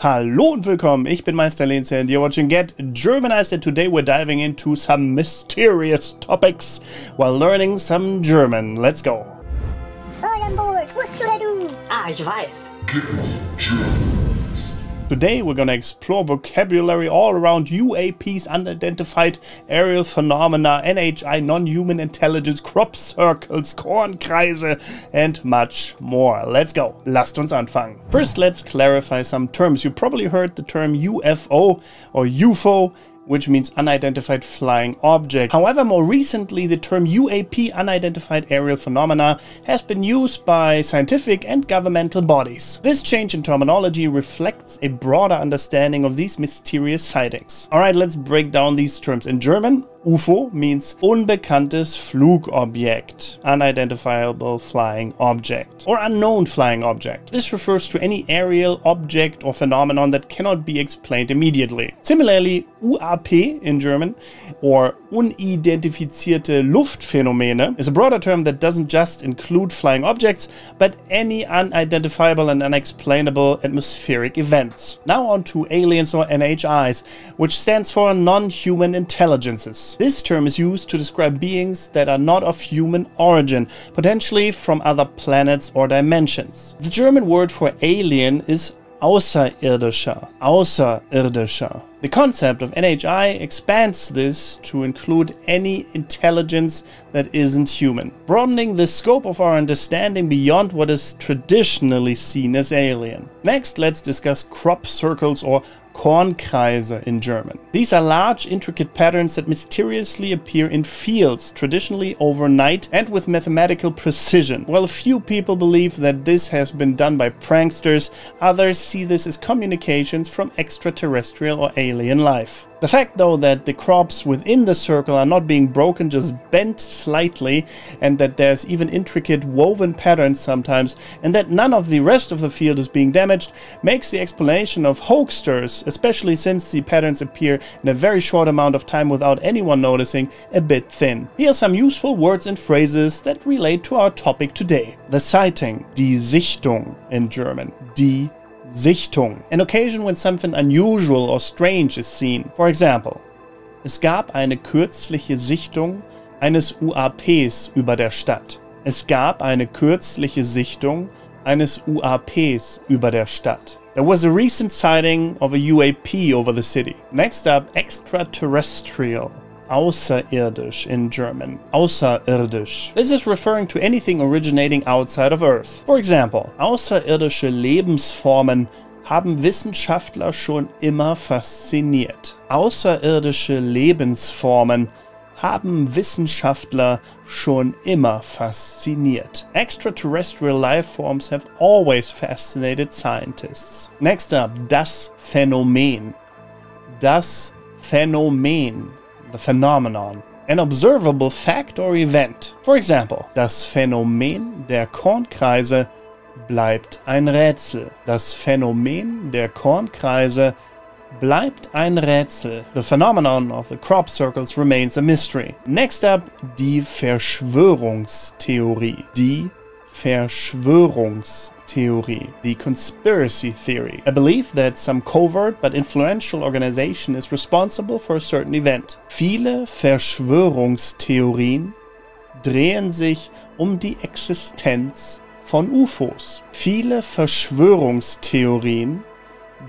Hallo und willkommen, ich bin Meister Lenz and you're watching Get Germanized, and today we're diving into some mysterious topics while learning some German. Let's go. All on board, what should I do? Ah, ich weiß. Get Germanized. Today we're gonna explore vocabulary all around UAPs, Unidentified Aerial Phenomena, NHI, non-human intelligence, crop circles, Kornkreise, and much more. Let's go. Lasst uns anfangen. First, let's clarify some terms. You probably heard the term UFO or UFO, which means Unidentified Flying Object. However, more recently, the term UAP, Unidentified Aerial Phenomena, has been used by scientific and governmental bodies. This change in terminology reflects a broader understanding of these mysterious sightings. Alright, let's break down these terms. In German, UFO means unbekanntes Flugobjekt, unidentifiable flying object, or unknown flying object. This refers to any aerial object or phenomenon that cannot be explained immediately. Similarly, UAP in German, or unidentifizierte Luftphänomene, is a broader term that doesn't just include flying objects, but any unidentifiable and unexplainable atmospheric events. Now on to aliens or NHIs, which stands for non-human intelligences. This term is used to describe beings that are not of human origin, potentially from other planets or dimensions. The German word for alien is Außerirdischer. Außerirdischer. The concept of NHI expands this to include any intelligence that isn't human, broadening the scope of our understanding beyond what is traditionally seen as alien. Next, let's discuss crop circles or Kornkreise in German. These are large, intricate patterns that mysteriously appear in fields, traditionally overnight and with mathematical precision. While a few people believe that this has been done by pranksters, others see this as communications from extraterrestrial or alien life. The fact, though, that the crops within the circle are not being broken, just bent slightly, and that there's even intricate woven patterns sometimes, and that none of the rest of the field is being damaged, makes the explanation of hoaxsters, especially since the patterns appear in a very short amount of time without anyone noticing, a bit thin. Here are some useful words and phrases that relate to our topic today. The sighting, die Sichtung in German, die Sichtung, an occasion when something unusual or strange is seen. For example, es gab eine kürzliche Sichtung eines UAPs über der Stadt. Es gab eine kürzliche Sichtung eines UAPs über der Stadt. There was a recent sighting of a UAP over the city. Next up, extraterrestrial. Außerirdisch in German. Außerirdisch. This is referring to anything originating outside of Earth. For example, außerirdische Lebensformen haben Wissenschaftler schon immer fasziniert. Außerirdische Lebensformen haben Wissenschaftler schon immer fasziniert. Extraterrestrial life forms have always fascinated scientists. Next up, das Phänomen. Das Phänomen. The phenomenon. An observable fact or event. For example, das Phänomen der Kornkreise bleibt ein Rätsel. Das Phänomen der Kornkreise bleibt ein Rätsel. The phenomenon of the crop circles remains a mystery. Next up, die Verschwörungstheorie. Die Verschwörungstheorie. The conspiracy theory. A belief that some covert but influential organization is responsible for a certain event. Viele Verschwörungstheorien drehen sich um die Existenz von UFOs. Viele Verschwörungstheorien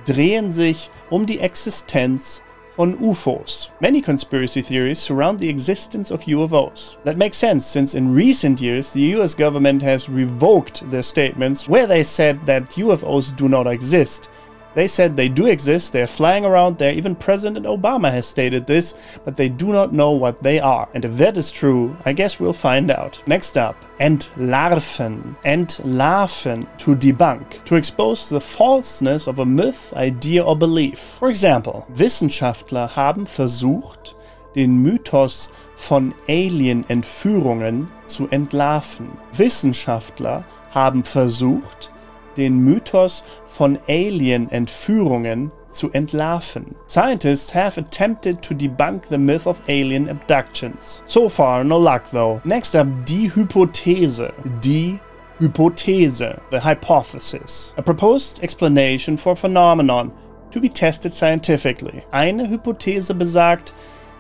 drehen sich um die Existenz von UFOs. Many conspiracy theories surround the existence of UFOs. That makes sense, since in recent years the US government has revoked their statements where they said that UFOs do not exist. They said they do exist, they're flying around there, even President Obama has stated this, but they do not know what they are. And if that is true, I guess we'll find out. Next up, entlarven. Entlarven, to debunk, to expose the falseness of a myth, idea or belief. For example, Wissenschaftler haben versucht, den Mythos von Alien-Entführungen zu entlarven. Wissenschaftler haben versucht, den Mythos von Alien-Entführungen zu entlarven. Scientists have attempted to debunk the myth of alien abductions. So far, no luck though. Next up, die Hypothese. Die Hypothese, the hypothesis. A proposed explanation for a phenomenon, to be tested scientifically. Eine Hypothese besagt,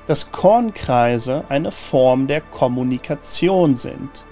dass Kornkreise eine Form der Kommunikation sind.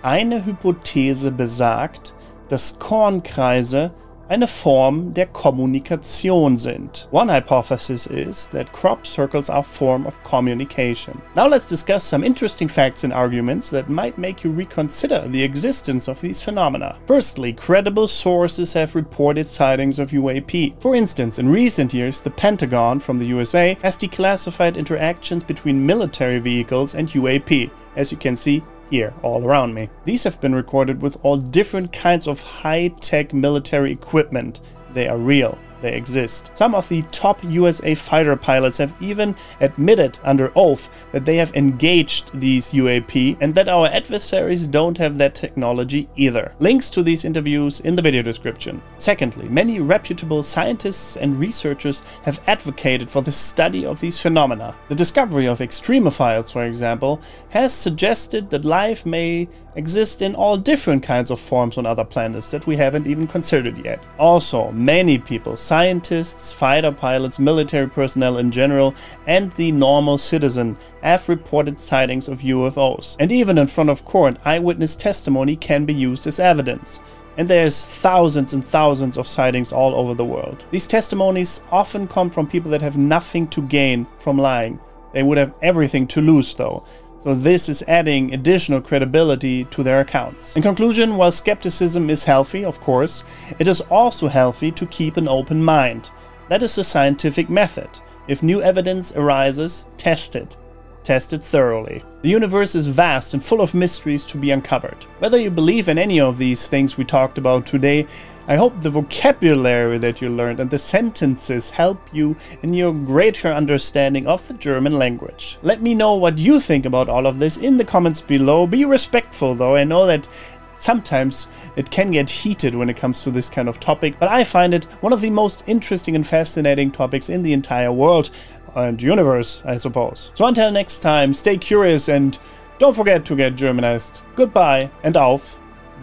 Eine Hypothese besagt, dass Kornkreise eine Form der Kommunikation sind. One hypothesis is that crop circles are a form of communication. Now let's discuss some interesting facts and arguments that might make you reconsider the existence of these phenomena. Firstly, credible sources have reported sightings of UAP. For instance, in recent years, the Pentagon from the USA has declassified interactions between military vehicles and UAP, as you can see here all around me. These have been recorded with all different kinds of high-tech military equipment. They are real. They exist. Some of the top USA fighter pilots have even admitted under oath that they have engaged these UAP and that our adversaries don't have that technology either. Links to these interviews in the video description. Secondly, many reputable scientists and researchers have advocated for the study of these phenomena. The discovery of extremophiles, for example, has suggested that life may exist in all different kinds of forms on other planets that we haven't even considered yet. Also, many people, scientists, fighter pilots, military personnel in general, and the normal citizen have reported sightings of UFOs. And even in front of court, eyewitness testimony can be used as evidence. And there's thousands and thousands of sightings all over the world. These testimonies often come from people that have nothing to gain from lying. They would have everything to lose though. So this is adding additional credibility to their accounts. In conclusion, while skepticism is healthy, of course, it is also healthy to keep an open mind. That is the scientific method. If new evidence arises, test it. Test it thoroughly. The universe is vast and full of mysteries to be uncovered. Whether you believe in any of these things we talked about today, I hope the vocabulary that you learned and the sentences help you in your greater understanding of the German language. Let me know what you think about all of this in the comments below. Be respectful though. I know that sometimes it can get heated when it comes to this kind of topic, but I find it one of the most interesting and fascinating topics in the entire world and universe, I suppose. So until next time, stay curious and don't forget to get Germanized. Goodbye and auf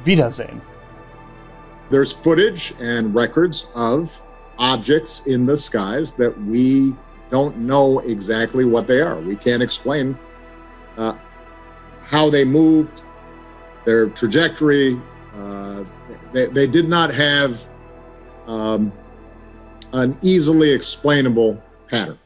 Wiedersehen. There's footage and records of objects in the skies that we don't know exactly what they are. We can't explain how they moved, their trajectory. They did not have an easily explainable pattern.